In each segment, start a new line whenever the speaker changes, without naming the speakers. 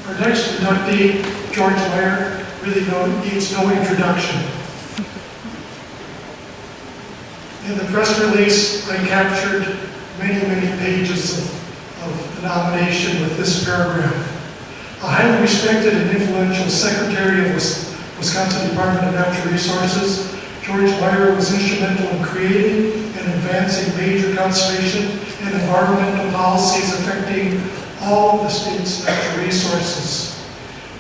Our next inductee, George Meyer, really needs no introduction. In the press release, I captured many pages of the nomination with this paragraph. A highly respected and influential Secretary of Wisconsin Department of Natural Resources, George Meyer was instrumental in creating and advancing major conservation and environmental policies affecting all of the state's natural resources.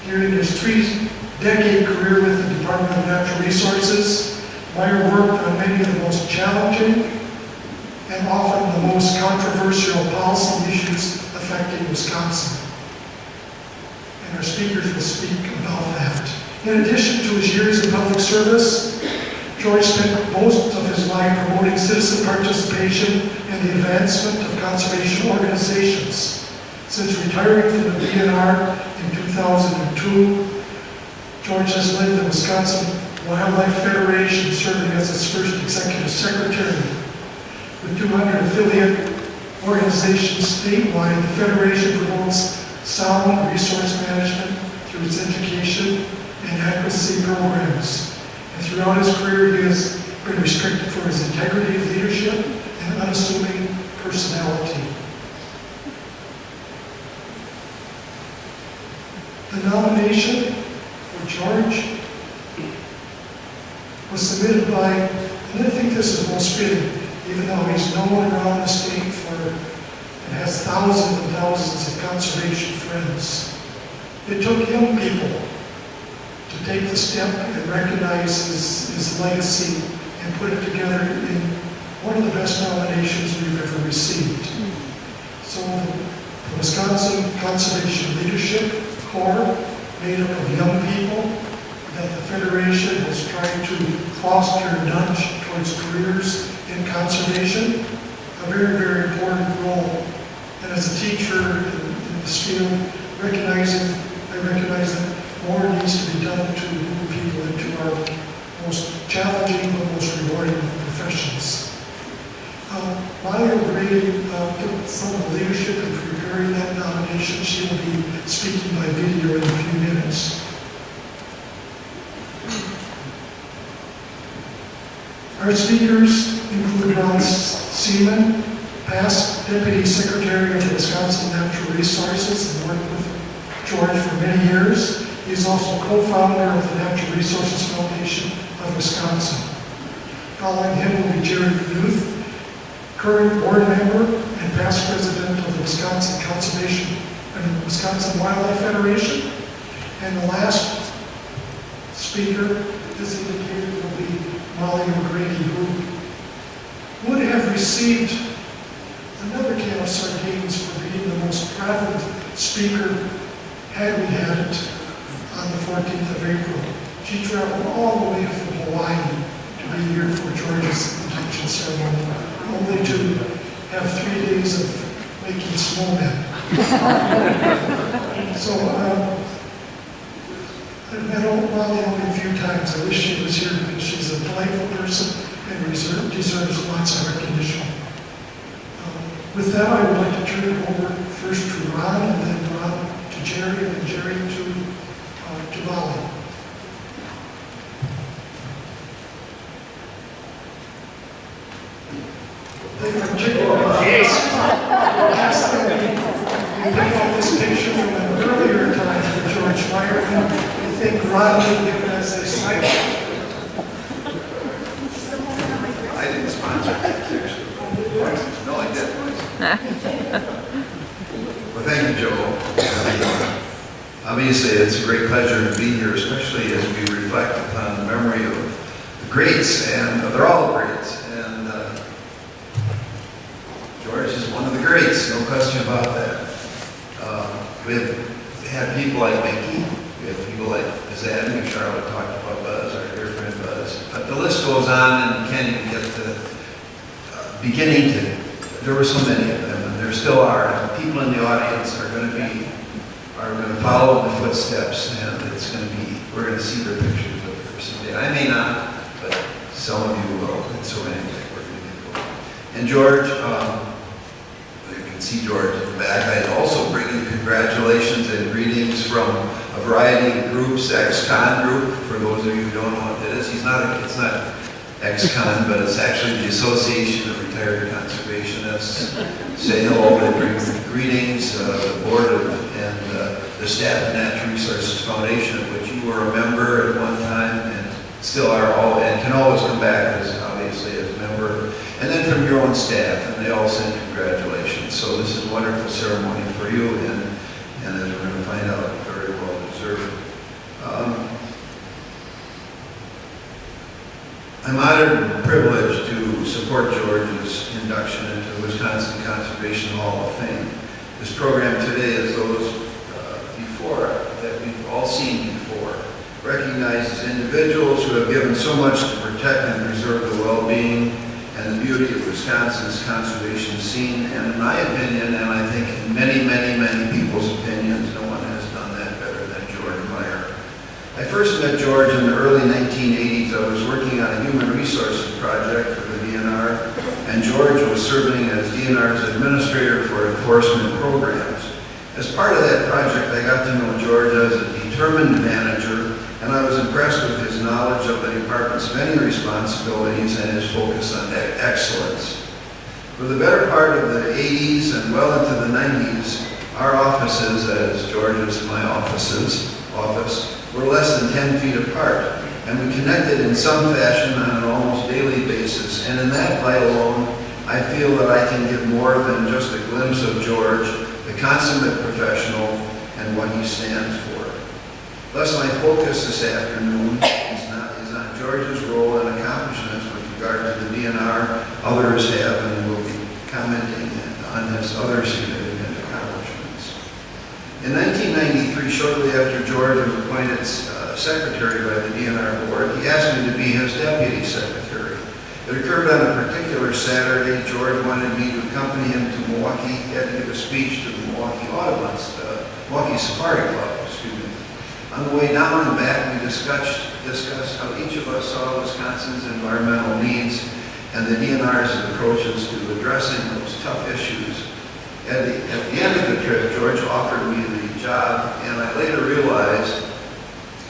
During his 3-decade career with the Department of Natural Resources, Meyer worked on many of the most challenging and often the most controversial policy issues affecting Wisconsin. And our speakers will speak about that. In addition to his years in public service, George spent most of his life promoting citizen participation and the advancement of conservation organizations. Since retiring from the DNR in 2002, George has led the Wisconsin Wildlife Federation, serving as its first executive secretary. With 200 affiliate organizations statewide, the Federation promotes sound resource management through its education and advocacy programs. And throughout his career, he has been respected for his integrity of leadership and unassuming personality. The nomination for George was submitted by, and I think this is most fitting, even though he's known around the state for and has thousands and thousands of conservation friends. It took young people to take the step and recognize his legacy and put it together in one of the best nominations we've ever received. So the Wisconsin Conservation Leadership Corps, made up of young people that the Federation has tried to foster and nudge towards careers in conservation, a very important role. And as a teacher in this field, I recognize that more needs to be done to move people into our most challenging but most rewarding professions. Meyer graded some of the leadership in preparing that nomination. She will be speaking by video in a few minutes. Our speakers include Ron Seaman, past Deputy Secretary of the Wisconsin Natural Resources and worked with George for many years. He is also co-founder of the Natural Resources Foundation of Wisconsin. Following him will be Jerry Knuth, current board member and past president of the Wisconsin Wildlife Federation. And the last speaker is indicated will be Molly O'Grady, who would have received another can of sardines for being the most traveled speaker had we had it on the 14th of April. She traveled all the way from Hawaii to be here for George's induction ceremony, only to have 3 days of making snowmen. So I've met Molly only a few times. I wish she was here because she's a delightful person and deserves lots of recognition. With that, I would like to turn it over first to Ron, and then Ron to Jerry, and then Jerry to Molly. In particular, last thing, we picked up this picture from an earlier time for George Meyer, and I think Ron would give it as a site.
I didn't sponsor that picture. No, I didn't. Well, thank you, Joe. Obviously, it's a great pleasure to be here, especially as we reflect upon the memory of the greats, and they're all greats. And George is one of the greats, no question about that. We've had people like Mickey, we have people like Zed, and Charlotte talked about Buzz, our dear friend Buzz. But the list goes on, and you can't even get to the beginning to. There were so many of them, and there still are. And people in the audience are going to follow in the footsteps, and we're going to see their pictures of them someday. I may not, but some of you will, and so anyway, we're going to do it. And George, You can see George in the back. I'd also bring you congratulations and greetings from a variety of groups, ex-con group, for those of you who don't know what that is. It's not ex-con, but it's actually the Association of Retired Conservationists. Say hello and bring greetings, the board and the staff of Natural Resources Foundation, of which you were a member at one time and still are, and can always come back as obviously as a member. And then from your own staff, and they all send congratulations. So this is a wonderful ceremony for you, and as we're going to find out, very well deserved. I'm honored and privileged to support George's induction into the Wisconsin Conservation Hall of Fame. This program today, as those before that we've all seen before, recognizes individuals who have given so much to protect and preserve the well-being and the beauty of Wisconsin's conservation scene. And in my opinion, and I think in many, many, many people's opinions, no one has done that better than George Meyer. I first met George in the early 1980s. I was working on a human resources project for the DNR, and George was serving as DNR's administrator for enforcement programs. As part of that project, I got to know George as a determined manager, and I was impressed with his knowledge of the department's many responsibilities and his focus on excellence. For the better part of the 80s and well into the 90s, our offices, as George's and my office, were less than 10 feet apart, and we connected in some fashion on an almost daily basis. And in that light alone, I feel that I can give more than just a glimpse of George, the consummate professional, and what he stands for. Thus, my focus this afternoon is on George's role and accomplishments with regard to the DNR. Others have and will be commenting on his other significant accomplishments. In 1993, shortly after George was appointed secretary by the DNR board, he asked me to be his deputy secretary. It occurred on a particular Saturday. George wanted me to accompany him to Milwaukee. He had to give a speech to the Milwaukee Safari Club. On the way down and back, we discussed how each of us saw Wisconsin's environmental needs and the DNR's approaches to addressing those tough issues. At the end of the trip, George offered me the job, and I later realized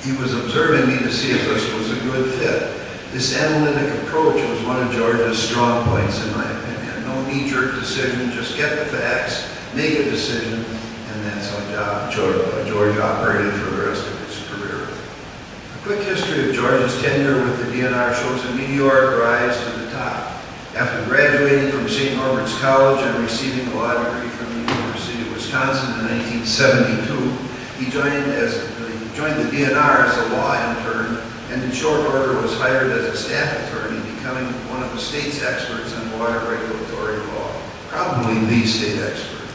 he was observing me to see if this was a good fit. This analytic approach was one of George's strong points, in my opinion. No knee-jerk decision, just get the facts, make a decision, and that's how George operated for the rest of his career. A quick history of George's tenure with the DNR shows a meteoric rise to the top. After graduating from St. Norbert's College and receiving a law degree from the University of Wisconsin in 1972, he joined the DNR as a law intern, and in short order was hired as a staff attorney, becoming one of the state's experts on water regulatory law, probably the state expert.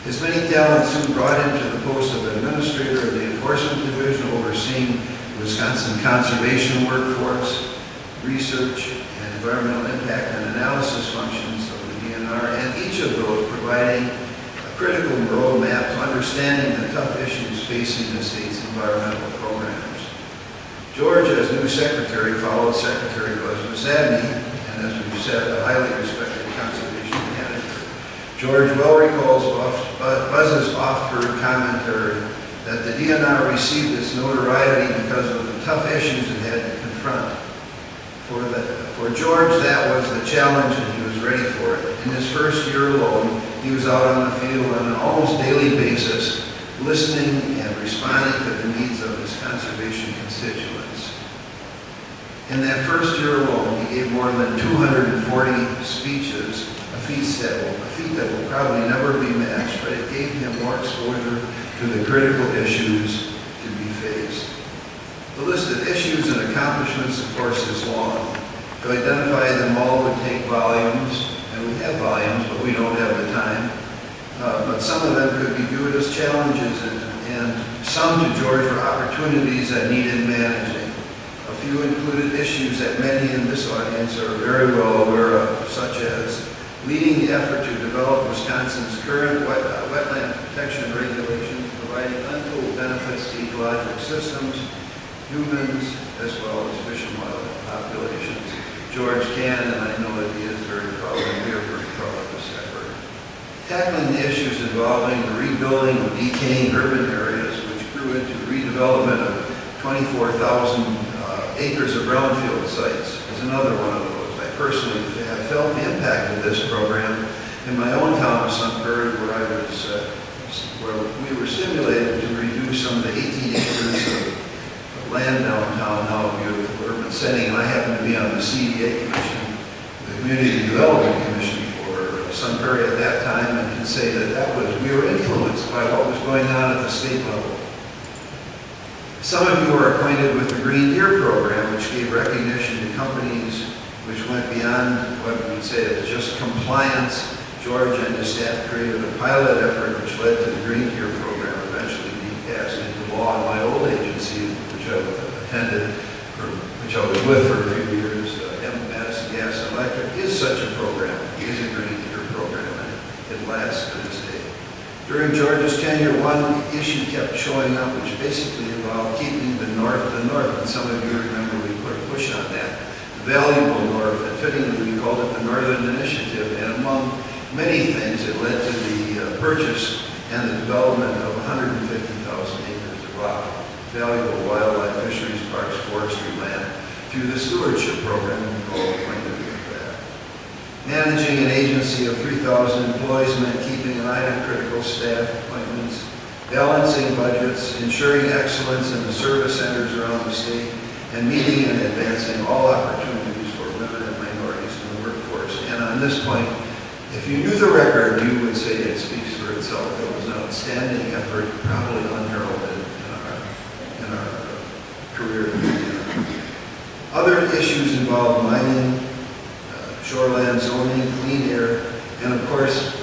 His many talents soon brought him to the post of administrator of the Enforcement Division, overseeing Wisconsin conservation workforce, research, and environmental impact and analysis functions of the DNR, and each of those providing a critical roadmap to understanding the tough issues facing the state's environmental programs. George, as new secretary, followed Secretary Buzz Abney, and as we've said, a highly respected conservation manager. George well recalls Buzz's oft-heard commentary that the DNR received its notoriety because of the tough issues it had to confront. For George, that was the challenge, and he was ready for it. In his first year alone, he was out on the field on an almost daily basis, listening and responding to the needs of his conservation constituents. In that first year alone, he gave more than 240 speeches, a feat that will probably never be matched, but it gave him more exposure to the critical issues to be faced. The list of issues and accomplishments, of course, is long. To identify them all would take volumes, and we have volumes, but we don't have the time. But some of them could be viewed as challenges, and some to George were opportunities that needed managing. A few included issues that many in this audience are very well aware of, such as leading the effort to develop Wisconsin's current wetland protection regulations, providing untold benefits to ecological systems, humans, as well as fish and wildlife populations. George can, and I know that he is very proud, and we are very proud of this effort. tackling the issues involving the rebuilding of decaying urban areas, which grew into redevelopment of 24,000 acres of brownfield sites, is another one of those. I personally have felt the impact of this program in my own town of Sun Prairie, where we were stimulated to reduce some of the 18 acres of land downtown, now a beautiful urban setting, and I happen to be on the CDA Commission, the Community Development Commission for Sun Prairie at that time, and can say that we were influenced by what was going on at the state level. Some of you are acquainted with the Green Deer program, which gave recognition to companies which went beyond what we would say is just compliance. George and his staff created a pilot effort which led to the Green Deer program eventually being passed into law. In my old agency, which I attended, or which I was with for a few years, Madison Gas and Electric, is such a program. It is a Green Deer program, and it lasts to this day. During George's tenure, one issue kept showing up, which basically involved keeping the North, and some of you remember we put a push on that, the valuable North, and fittingly we called it the Northern Initiative, and among many things, it led to the purchase and the development of 150,000 acres of valuable wildlife, fisheries, parks, forestry land through the stewardship program. We're all acquainted with that. Managing an agency of 3,000 employees meant keeping an eye on critical staff appointments, balancing budgets, ensuring excellence in the service centers around the state, and meeting and advancing all opportunities for women and minorities in the workforce. And on this point, if you knew the record, you would say it speaks for itself. It was an outstanding effort, probably unheralded in our career. Other issues involve mining, shoreland zoning, clean air, and of course,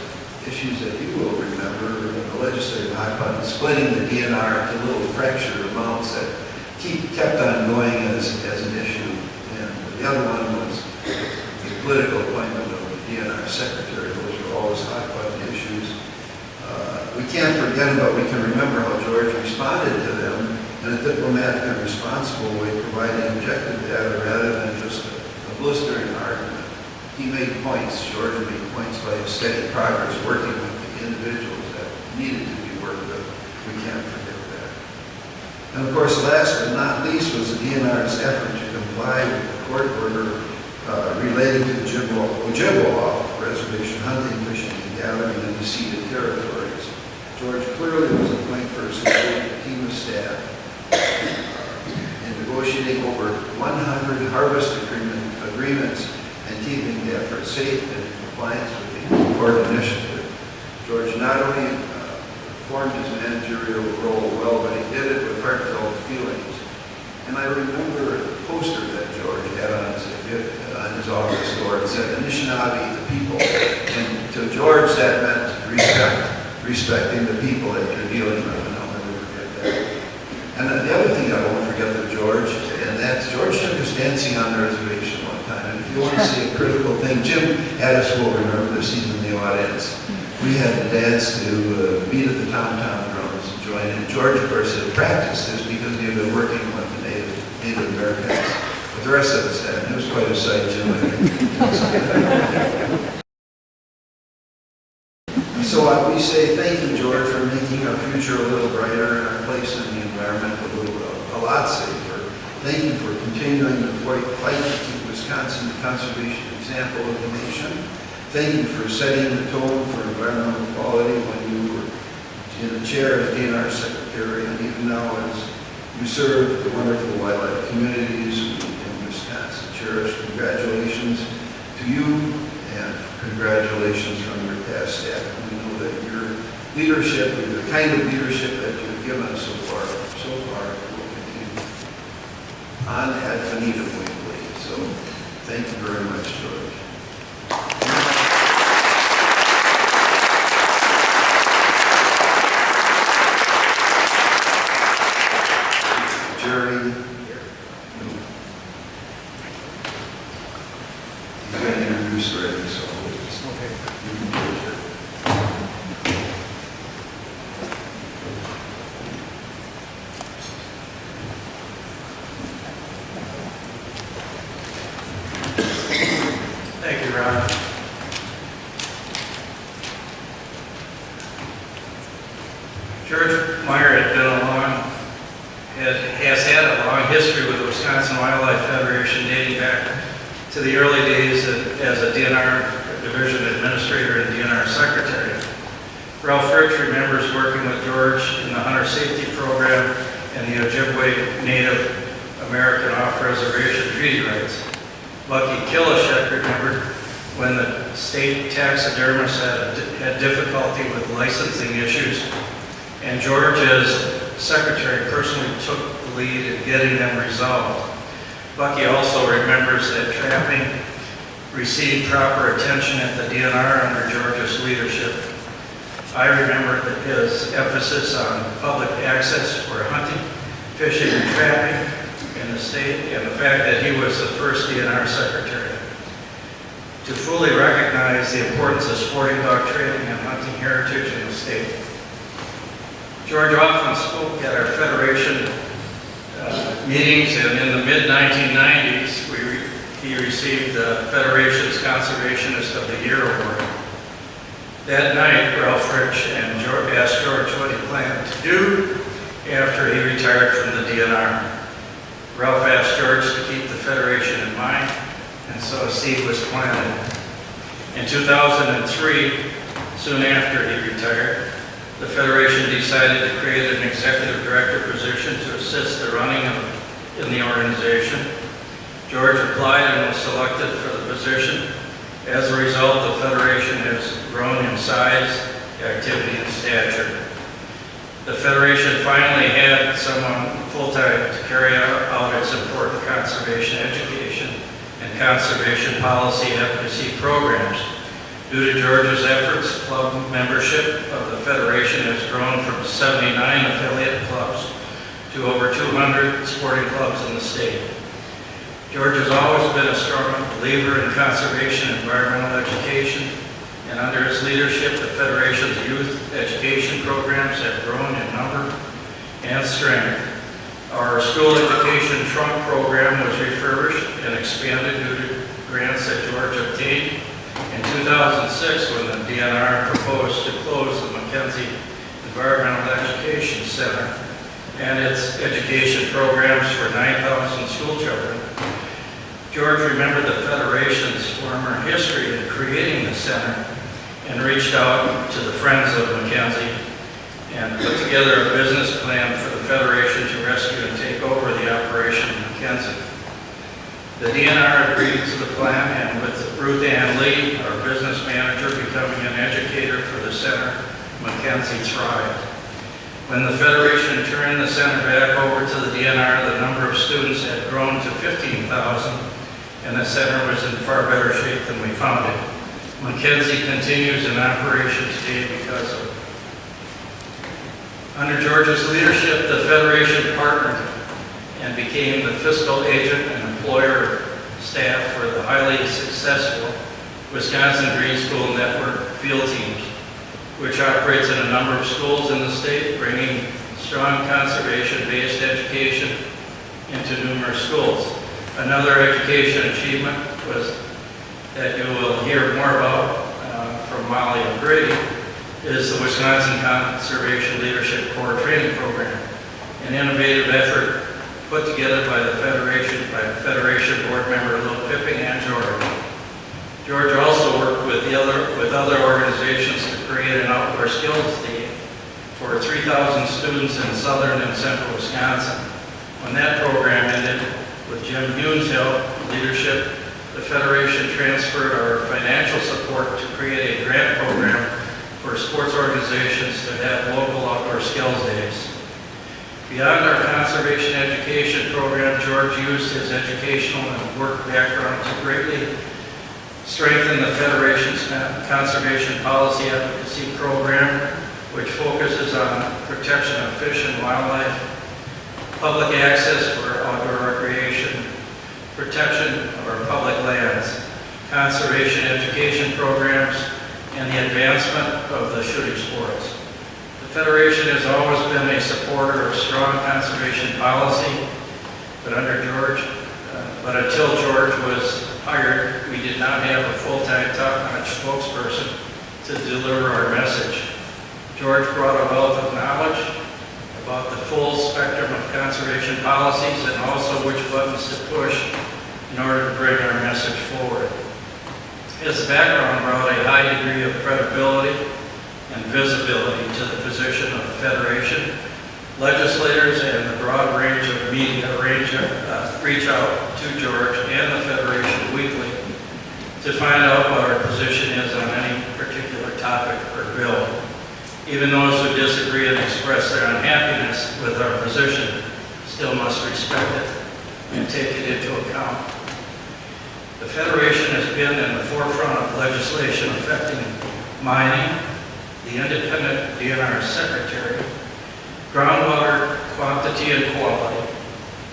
issues that you will remember in the legislative hot button, splitting the DNR into little fractured amounts that kept on going as an issue. And the other one was the political appointment of DNR secretary. Those were always hot button issues. We can't forget them, but we can remember how George responded to them in a diplomatic and responsible way, providing objective data rather than just a blistering argument. He made points. George made points by his steady progress working with the individuals that needed to be worked with. We can't forget that. And of course, last but not least was the DNR's effort to comply with the court order relating to the Ojibwa reservation hunting, fishing, and gathering in the ceded territories. George clearly was a point person leading a team of staff in negotiating over 100 harvest agreements and keeping the effort safe and in compliance with the court initiative. George not only performed his managerial role well, but he did it with heartfelt feelings. And I remember a poster that George had on his office door. It said, Anishinaabe, the people. And to George, that meant respecting the people that you're dealing with, and I'll never forget that. And the other thing I won't forget of George, and that's George took us dancing on the reservation one time. And if you want to see a critical thing, Jim Addis will remember this, he's in the audience. We had to dance to beat at the tom-tom drums and join in. George, of course, had practiced this because he had been working with the Native Americans. But the rest of us had. It was quite a sight, Jim. So we say thank you, George, for making our future a little brighter and our place in the environment a lot safer. Thank you for continuing to fight to keep Wisconsin the conservation example of the nation. Thank you for setting the tone for environmental quality when you were in the chair as DNR Secretary, and even now as you serve the wonderful wildlife communities in Wisconsin. Cherish, congratulations to you, and congratulations from your past staff. We know that your leadership, the kind of leadership that you've given us so far will continue on ad infinitum, we believe. So thank you very much, George. Jerry, he's going to introduce already, so you can go, Jerry.
George Meyer has had a long history with the Wisconsin Wildlife Federation dating back to the early days as a DNR division administrator and DNR secretary. Ralph Rich remembers working with George in the Hunter Safety Program and the Ojibwe Native American Off-Reservation Treaty Rights. Bucky Killischek remembered when the state taxidermist had difficulty with licensing issues, and George, as secretary, personally took the lead in getting them resolved. Bucky also remembers that trapping received proper attention at the DNR under George's leadership. I remember his emphasis on public access for hunting, fishing, and trapping in the state, and the fact that he was the first DNR secretary. To fully recognize the importance of sporting dog training and hunting heritage in the state. George often spoke at our Federation meetings, and in the mid-1990s, he received the Federation's Conservationist of the Year award. That night, Ralph Rich and George asked George what he planned to do after he retired from the DNR. Ralph asked George to keep the Federation in mind, and so a seed was planted. In 2003, soon after he retired, the Federation decided to create an executive director position to assist the running in the organization. George applied and was selected for the position. As a result, the Federation has grown in size, activity, and stature. The Federation finally had someone full-time to carry out its important conservation education and conservation policy advocacy programs. Due to George's efforts, club membership of the Federation has grown from 79 affiliate clubs to over 200 sporting clubs in the state. George has always been a strong believer in conservation and environmental education, and under his leadership, the Federation's youth education programs have grown in number and strength. Our school education trunk program was refurbished and expanded due to grants that George obtained. In 2006, when the DNR proposed to close the Mackenzie Environmental Education Center and its education programs for 9,000 school children, George remembered the Federation's former history in creating the center and reached out to the Friends of Mackenzie and put together a business plan for the Federation to rescue and take over the operation in Mackenzie. The DNR agreed to the plan, and with Ruth Ann Lee, our business manager, becoming an educator for the center, Mackenzie thrived. When the Federation turned the center back over to the DNR, the number of students had grown to 15,000, and the center was in far better shape than we found it. Mackenzie continues in operation today because of it. Under George's leadership, the Federation partnered and became the fiscal agent and employer staff for the highly successful Wisconsin Green School Network field teams, which operates in a number of schools in the state, bringing strong conservation-based education into numerous schools. Another education achievement was that you will hear more about from Molly and Brady is the Wisconsin Conservation Leadership Corps Training Program, an innovative effort put together by the Federation board member Lil Pipping and George. George also worked with other organizations to create an outdoor skills day for 3,000 students in southern and central Wisconsin. When that program ended, with Jim Hume's help and leadership, the Federation transferred our financial support to create a grant program for sports organizations to have local outdoor skills days. Beyond our conservation education program, George used his educational and work background to greatly strengthen the Federation's conservation policy advocacy program, which focuses on protection of fish and wildlife, public access for outdoor recreation, protection of our public lands, conservation education programs, and the advancement of the shooting sports. The Federation has always been a supporter of strong conservation policy, but until George was hired, we did not have a full-time top-notch spokesperson to deliver our message. George brought a wealth of knowledge policies and also which buttons to push in order to bring our message forward. His background brought a high degree of credibility and visibility to the position of the Federation. Legislators and the broad range of media reach out to George and the Federation weekly to find out what our position is on any particular topic or bill. Even those who disagree and express their unhappiness with our position still must respect it and take it into account. The Federation has been in the forefront of legislation affecting mining, the independent DNR secretary, groundwater quantity and quality,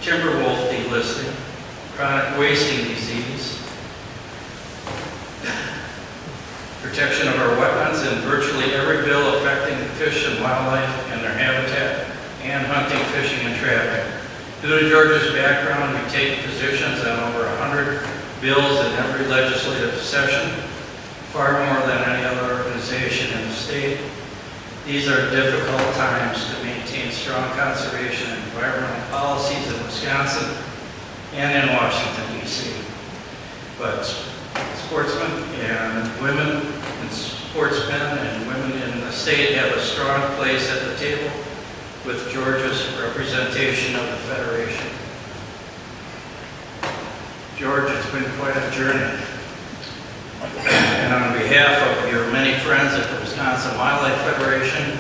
timber wolf delisting, chronic wasting disease, protection of our wetlands, and virtually every bill affecting fish and wildlife and their habitat, and hunting, fishing, and trapping. Due to George's background, we take positions on over 100 bills in every legislative session, far more than any other organization in the state. These are difficult times to maintain strong conservation and environmental policies in Wisconsin and in Washington, D.C. But sportsmen and women and sportsmen and women in the state have a strong place at the table with George's representation of the Federation. George, it's been quite a journey. And on behalf of your many friends at the Wisconsin Wildlife Federation,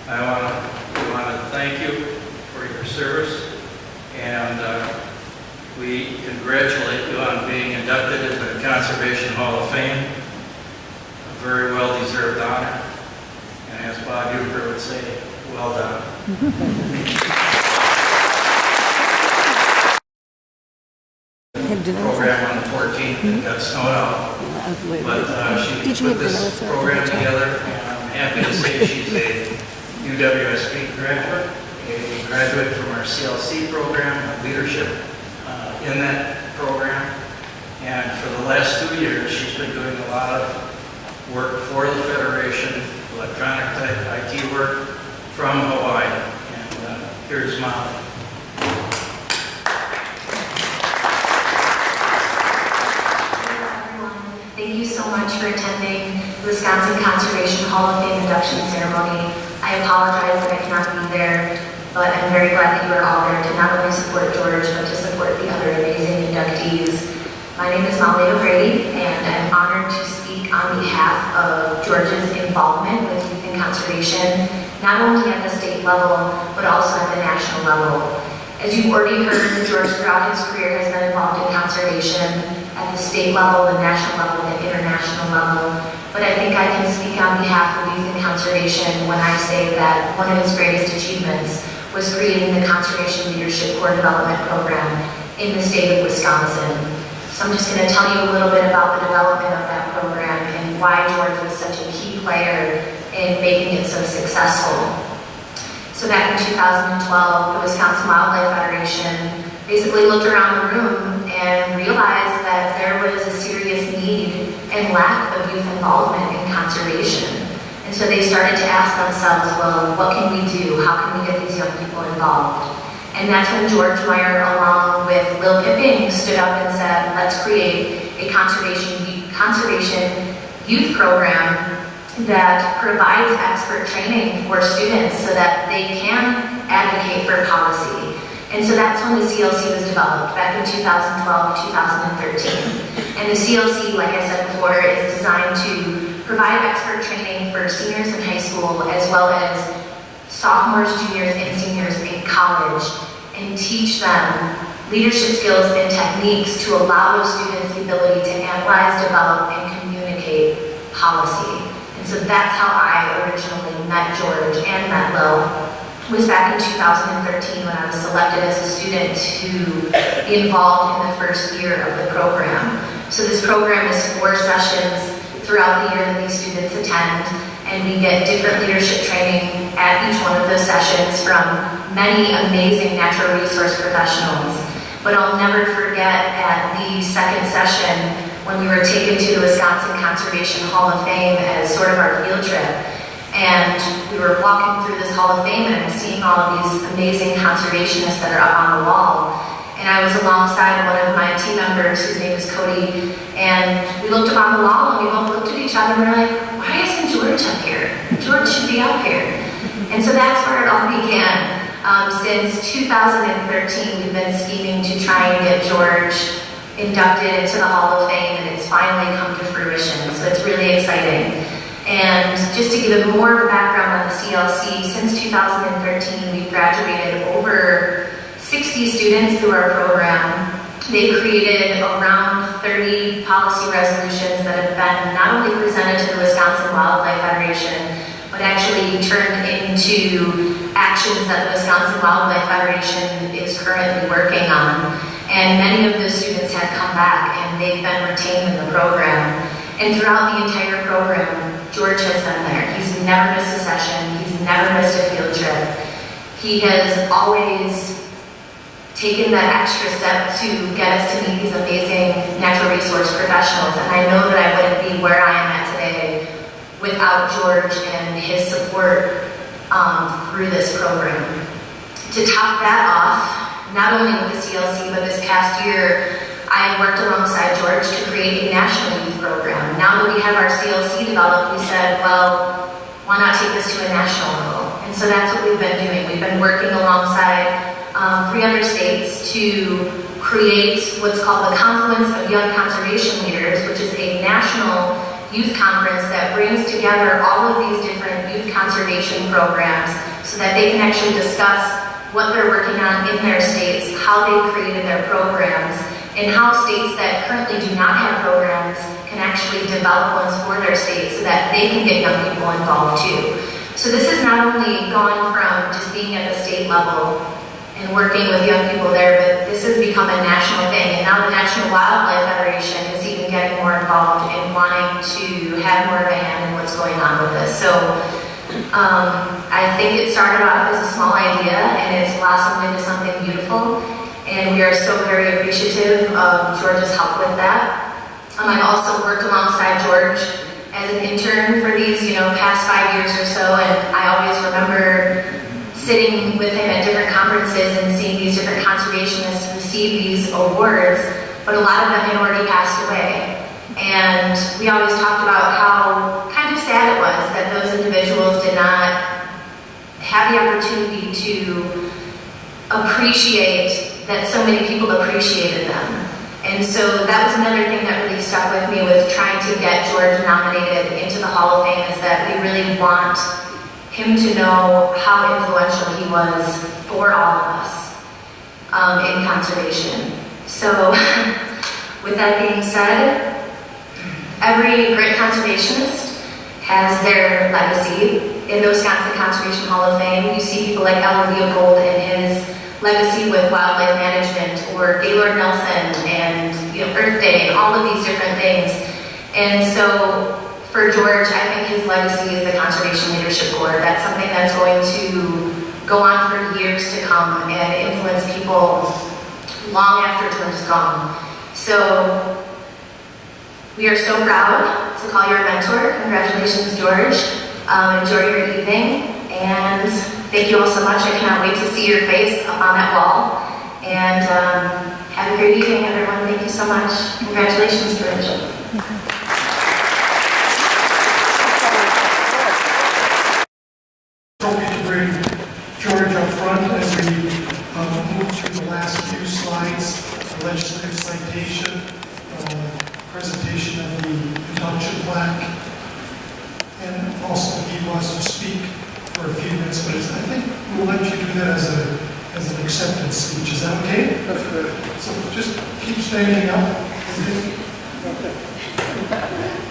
I want to thank you for your service, and we congratulate you on being inducted into the Conservation Hall of Fame, a very well-deserved honor. And as Bob Uecker would say, well done. Program on the 14th, it got snowed out. But she put this program together, and I'm happy to say she's a UWSP graduate, a graduate from our CLC program, leadership in that program. And for the last 2 years, she's been doing a lot of work for the Federation, electronic type IT work from Hawaii. And here's Molly.
Thank you so much for attending the Wisconsin Conservation Hall of Fame induction ceremony. I apologize that I cannot be there, but I'm very glad that you are all there to not only support George, but to support the other amazing inductees. My name is Molly O'Grady, and I'm honored to speak on behalf of George's involvement with youth and conservation, not only at the state level, but also at the national level. As you've already heard, George throughout his career has been involved in conservation at the state level, the national level, the international level. But I think I can speak on behalf of youth and conservation when I say that one of his greatest achievements was creating the Conservation Leadership Core Development Program in the state of Wisconsin. So I'm just going to tell you a little bit about the development of that program and why George was such a key player in making it so successful. So back in 2012, the Wisconsin Wildlife Federation basically looked around the room and realized that there was a serious need and lack of youth involvement in conservation. And so they started to ask themselves, well, what can we do? How can we get these young people involved? And that's when George Meyer, along with Lil Pipping, stood up and said, let's create a conservation youth program that provides expert training for students so that they can advocate for policy. And so that's when the CLC was developed, back in 2012, 2013. And the CLC, like I said before, is designed to provide expert training for seniors in high school, as well as sophomores, juniors, and seniors in college, and teach them leadership skills and techniques to allow those students the ability to analyze, develop, and communicate policy. And so that's how I originally met George and met Lil. It was back in 2013 when I was selected as a student to be involved in the first year of the program. So this program is 4 sessions throughout the year that these students attend, and we get different leadership training at each one of those sessions from many amazing natural resource professionals. But I'll never forget at the second session when we were taken to the Wisconsin Conservation Hall of Fame as sort of our field trip. And we were walking through this Hall of Fame and seeing all of these amazing conservationists that are up on the wall. And I was alongside one of my team members, whose name is Cody, and we looked up on the wall and we both looked at each other and we were like, why isn't George up here? George should be up here. And so that's where it all began. Since 2013, we've been scheming to try and get George inducted into the Hall of Fame, and it's finally come to fruition, so it's really exciting. And just to give more of a background on the CLC, since 2013, we've graduated over 60 students through our program. They've created around 30 policy resolutions that have been not only presented to the Wisconsin Wildlife Federation, but actually turned into actions that the Wisconsin Wildlife Federation is currently working on. And many of those students have come back and they've been retained in the program. And throughout the entire program, George has been there. He's never missed a session. He's never missed a field trip. He has always taken that extra step to get us to meet these amazing natural resource professionals. And I know that I wouldn't be where I am at today without George and his support through this program. To top that off, not only with the CLC, but this past year, I worked alongside George to create a national youth program. Now that we have our CLC developed, we said, well, why not take this to a national level? And so that's what we've been doing. We've been working alongside 3 other states to create what's called the Confluence of Young Conservation Leaders, which is a national youth conference that brings together all of these different youth conservation programs so that they can actually discuss what they're working on in their states, how they've created their programs, and how states that currently do not have programs can actually develop ones for their states so that they can get young people involved too. So this has not only gone from just being at the state level and working with young people there, but this has become a national thing. And now the National Wildlife Federation is even getting more involved in wanting to have more of a hand in what's going on with this. So I think it started off as a small idea and it's blossomed into something beautiful. And we are so very appreciative of George's help with that. I've also worked alongside George as an intern for these, past 5 years or so, and I always remember sitting with him at different conferences and seeing these different conservationists receive these awards, but a lot of them had already passed away. And we always talked about how kind of sad it was that those individuals did not have the opportunity to appreciate that so many people appreciated them. And so that was another thing that really stuck with me with trying to get George nominated into the Hall of Fame, is that we really want him to know how influential he was for all of us in conservation. So with that being said, every great conservationist has their legacy. In the Wisconsin Conservation Hall of Fame, you see people like Ella Leopold and his legacy with wildlife management, or Gaylord Nelson and Earth Day, and all of these different things. And so for George, I think his legacy is the Conservation Leadership Corps. That's something that's going to go on for years to come and influence people long after George is gone. So we are so proud to call you our mentor. Congratulations, George. Enjoy your evening, and thank you all so much. I cannot wait to see your face up on that wall. And have a great evening, everyone. Thank you so much. Congratulations, George.
Appropriate to bring George up front as we move through the last few slides, the legislative citation, presentation of the induction plaque, and also he wants to speak for a few minutes, but I think we'll let you do that as an acceptance speech. Is that okay? That's good. So just keep standing up.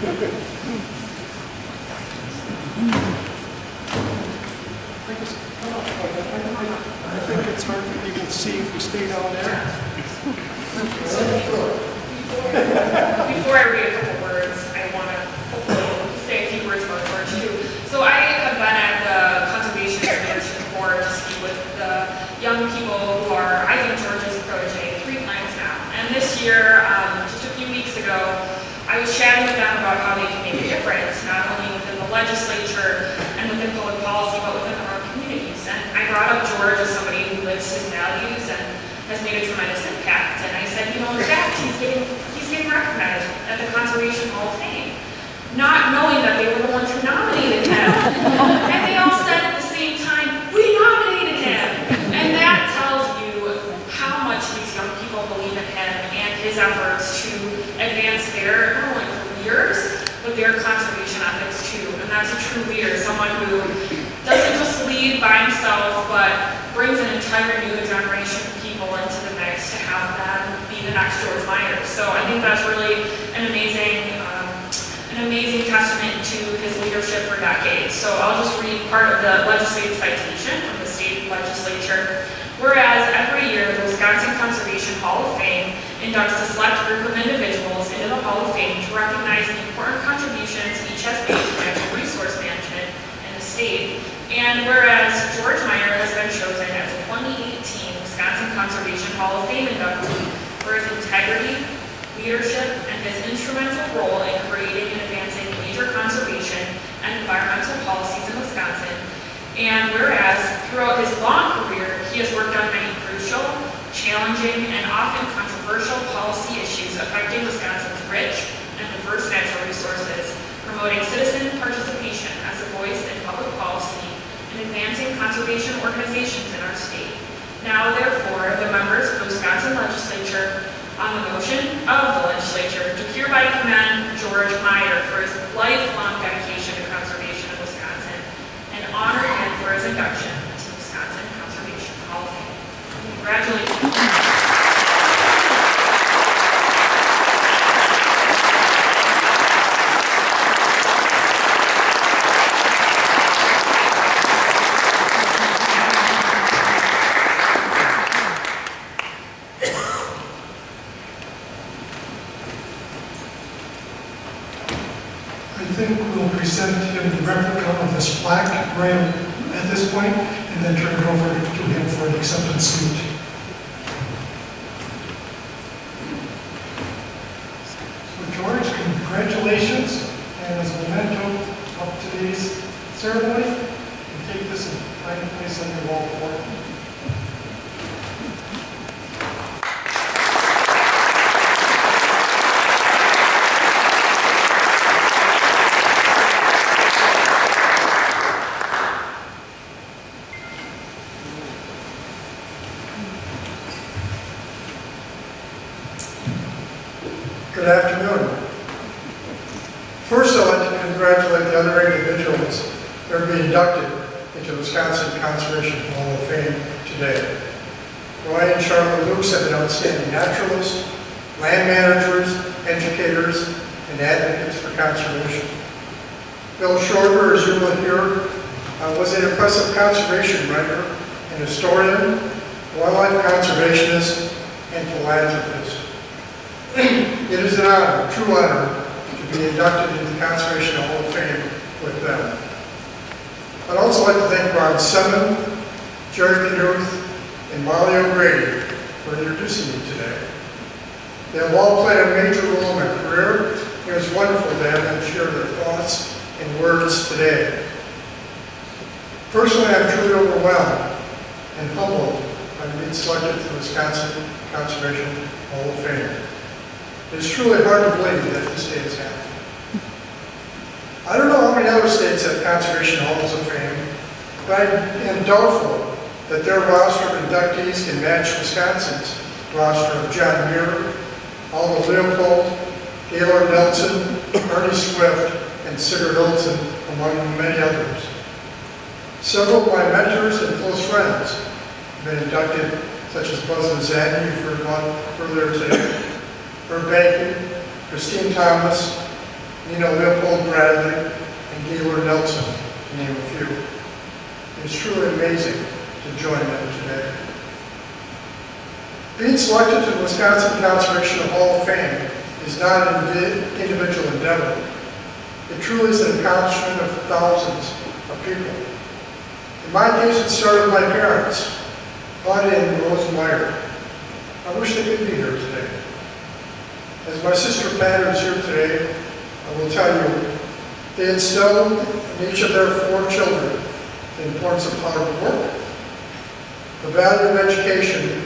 Okay. I think it's hard for people to see if we stay down there.
Before I read a couple words, I want to hopefully say a few words about George too. So I have been at the Conservation Leadership Board to speak with the young people who are, I think, George's protege 3 times now. And this year, just a few weeks ago, I was chatting with them about how they can make a difference, not only within the legislature and within has made a tremendous impact. And I said, in fact, he's getting recognized at the Conservation Hall of Fame, not knowing that they were the ones who nominated him. And they all said at the same time, we nominated him. And that tells you how much these young people believe in him and his efforts to advance their, not only careers, but their conservation ethics too. And that's a true leader, someone who doesn't just lead by himself, but brings an entire new generation of people into the mix to have them be the next George Meyer. So I think that's really an amazing testament to his leadership for decades. So I'll just read part of the legislative citation from the state legislature. Whereas every year, the Wisconsin Conservation Hall of Fame inducts a select group of individuals into the Hall of Fame to recognize the important contributions each has made to natural resource management in the state. And whereas George Meyer has been chosen as a 2018 Wisconsin Conservation Hall of Fame inductee for his integrity, leadership, and his instrumental role in creating and advancing major conservation and environmental policies in Wisconsin. And whereas throughout his long career, he has worked on many crucial, challenging, and often controversial policy issues affecting Wisconsin's rich and diverse natural resources, promoting citizen participation as a voice in public policy, and advancing conservation organizations in our state. Now, therefore, the members of the Wisconsin Legislature, on the motion of the legislature, do hereby commend George Meyer for his lifelong dedication to conservation in Wisconsin and honor him for his induction into the Wisconsin Conservation Hall of Fame. Congratulations.
I think we'll present him the replica of this plaque right at this point, and then turn it over to him for an acceptance salute. So George, congratulations, and as a memento of today's ceremony, you take this and find a place on your wall for it.
Good afternoon. First, I'd like to congratulate the other individuals that are being inducted into the Wisconsin Conservation Hall of Fame today. Roy and Charlotte Lukes have been outstanding naturalists, land managers, educators, and advocates for conservation. Bill Shorter, as you will hear, was an impressive conservation writer, an historian, wildlife conservationist, and philanthropist. It is an honor, a true honor, to be inducted into the Conservation Hall of Fame with them. I'd also like to thank Ron Semin, Jerry Knuth, and Molly O'Grady for introducing me today. They have all played a major role in my career. It was wonderful to have them share their thoughts and words today. Personally, I'm truly overwhelmed and humbled by being selected for the Wisconsin Conservation Hall of Fame. It's truly hard to believe that this day is happening. I don't know how many other states have conservation halls of fame, but I am doubtful that their roster of inductees can match Wisconsin's roster of John Muir, Aldo Leopold, Gaylord Nelson, Ernie Swift, and Sigurd Olsen, among many others. Several of my mentors and close friends have been inducted, such as Buzz and Zadney, you've heard about earlier today, Herb Banky, Christine Thomas, Nina Leopold Bradley, and Gaylord Nelson, to name a few. It's truly amazing to join them today. Being selected to the Wisconsin Conservation Hall of Fame is not an individual endeavor. It truly is an accomplishment of thousands of people. In my case, it started with my parents, Claudia and Rose Meyer. I wish they could be here today. As my sister Pat is here today, I will tell you, they instilled in each of their 4 children the importance of hard work, the value of education,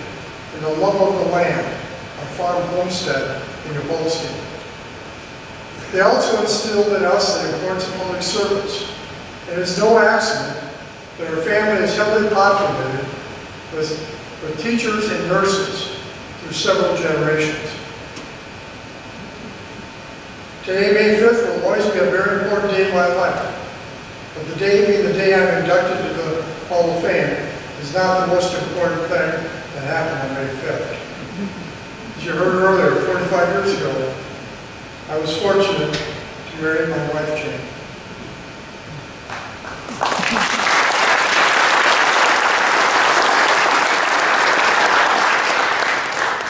and the love of the land, our farm homestead in New Holstein. They also instilled in us the importance of public service. It is no accident that our family is heavily populated with teachers and nurses through several generations. Today, May 5th, will always be a very important day in my life. But the day being the day I'm inducted to the Hall of Fame is not the most important thing that happened on May 5th. As you heard earlier, 45 years ago, I was fortunate to marry my wife, Jane.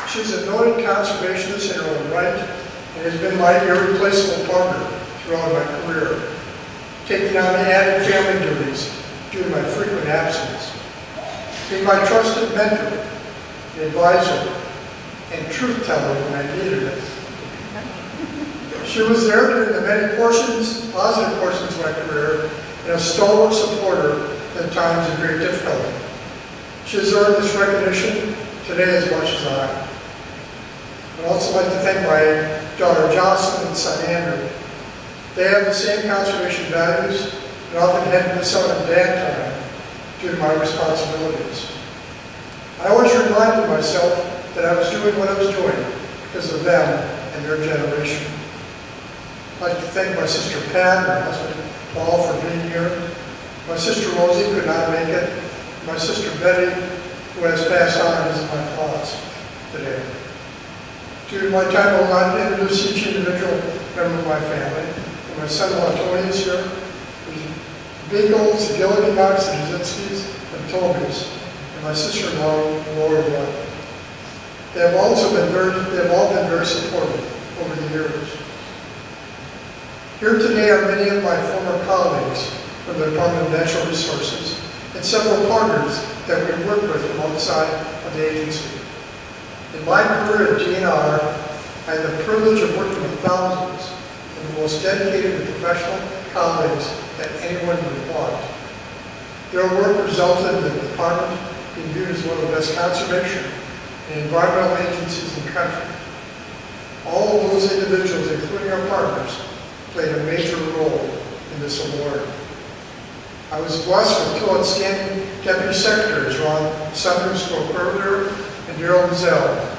She's a noted conservationist in her own right and has been my irreplaceable partner throughout my career, taking on added family duties due to my frequent absence, being my trusted mentor, advisor, and truth teller when I needed it. She was there during the many positive portions of my career, and a stalwart supporter at times of great difficulty. She has earned this recognition today as much as I. I'd also like to thank my daughter Jocelyn and son Andrew. They have the same conservation values and often head this out in downtime due to my responsibilities. I always reminded myself that I was doing what I was doing because of them and their generation. I'd like to thank my sister Pat and her husband Paul for being here. My sister Rosie could not make it. My sister Betty, who has passed on, is in my thoughts today. Due to my time, I will not introduce each individual member of my family. And my son-in-law Tony is here. There's Bingles, the Gilligan-Knox, the Jazinskis, and Tobys, and my sister-in-law Laura Wood. They have all been very supportive over the years. Here today are many of my former colleagues from the Department of Natural Resources and several partners that we work with from outside of the agency. In my career at DNR, I had the privilege of working with thousands of the most dedicated and professional colleagues that anyone would want. Their work resulted in the department being viewed as one of the best conservation and environmental agencies in the country. All of those individuals, including our partners, played a major role in this award. I was blessed with two outstanding Deputy Secretaries, Ron Sumner, who spoke earlier, and Daryl Gazelle.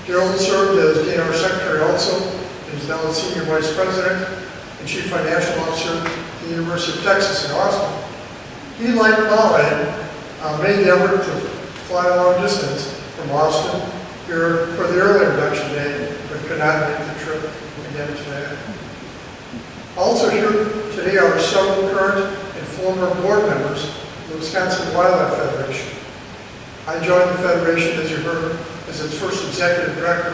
Daryl served as DNR Secretary also, and is now the Senior Vice President and Chief Financial Officer at the University of Texas in Austin. He, like Molly, made the effort to fly a long distance from Austin here for the early induction day, but could not make the trip again today. Also here today are several current and former board members of the Wisconsin Wildlife Federation. I joined the Federation, as you heard, as its first executive director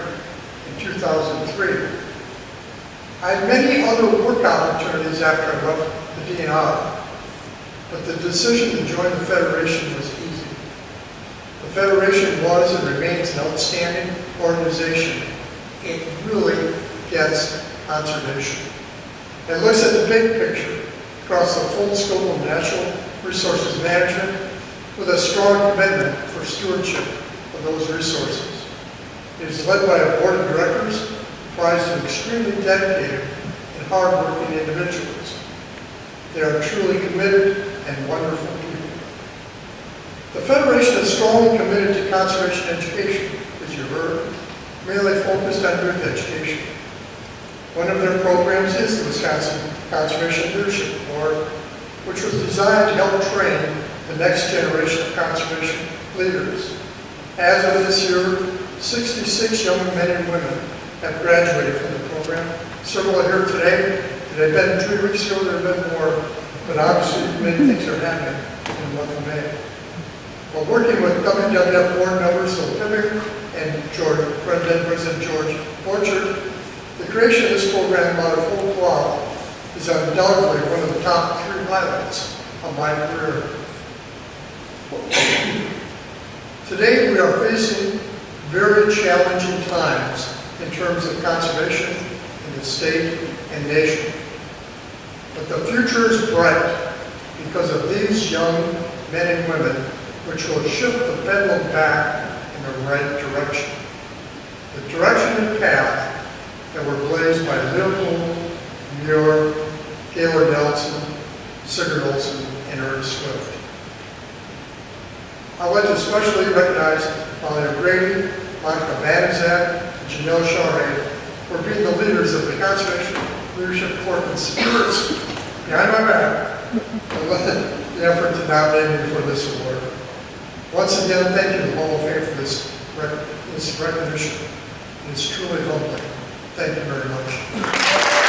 in 2003. I had many other work opportunities after I left the DNR, but the decision to join the Federation was easy. The Federation was and remains an outstanding organization. It really gets conservation. It looks at the big picture across the full scope of natural resources management with a strong commitment for stewardship of those resources. It is led by a board of directors comprised of extremely dedicated and hardworking individuals. They are truly committed and wonderful people. The Federation is strongly committed to conservation education, as you heard, mainly focused on youth education. One of their programs is the Wisconsin Conservation Leadership Board, which was designed to help train the next generation of conservation leaders. As of this year, 66 young men and women have graduated from the program. Several are here today. There have been 3 weeks ago, there have been more, but obviously many things are happening in the month of May. While working with WWF board members Phil Pimming and President George Orchard, the creation of this program out of whole cloth is undoubtedly one of the top 3 highlights of my career. Today we are facing very challenging times in terms of conservation in the state and nation. But the future is bright because of these young men and women, which will shift the pendulum back in the right direction. The direction and path that were blazed by Leopold, Muir, Gaylord Nelson, Sigurd Olson, and Ernest Swift. I'd like to especially recognize Molly O'Grady, Monica Banizak, and Janelle Charest for being the leaders of the Conservation Leadership Corps conspirators behind my back and led the effort to nominate me for this award. Once again, thank you to the Hall of Fame for this recognition. It's truly humbling. Thank you very much.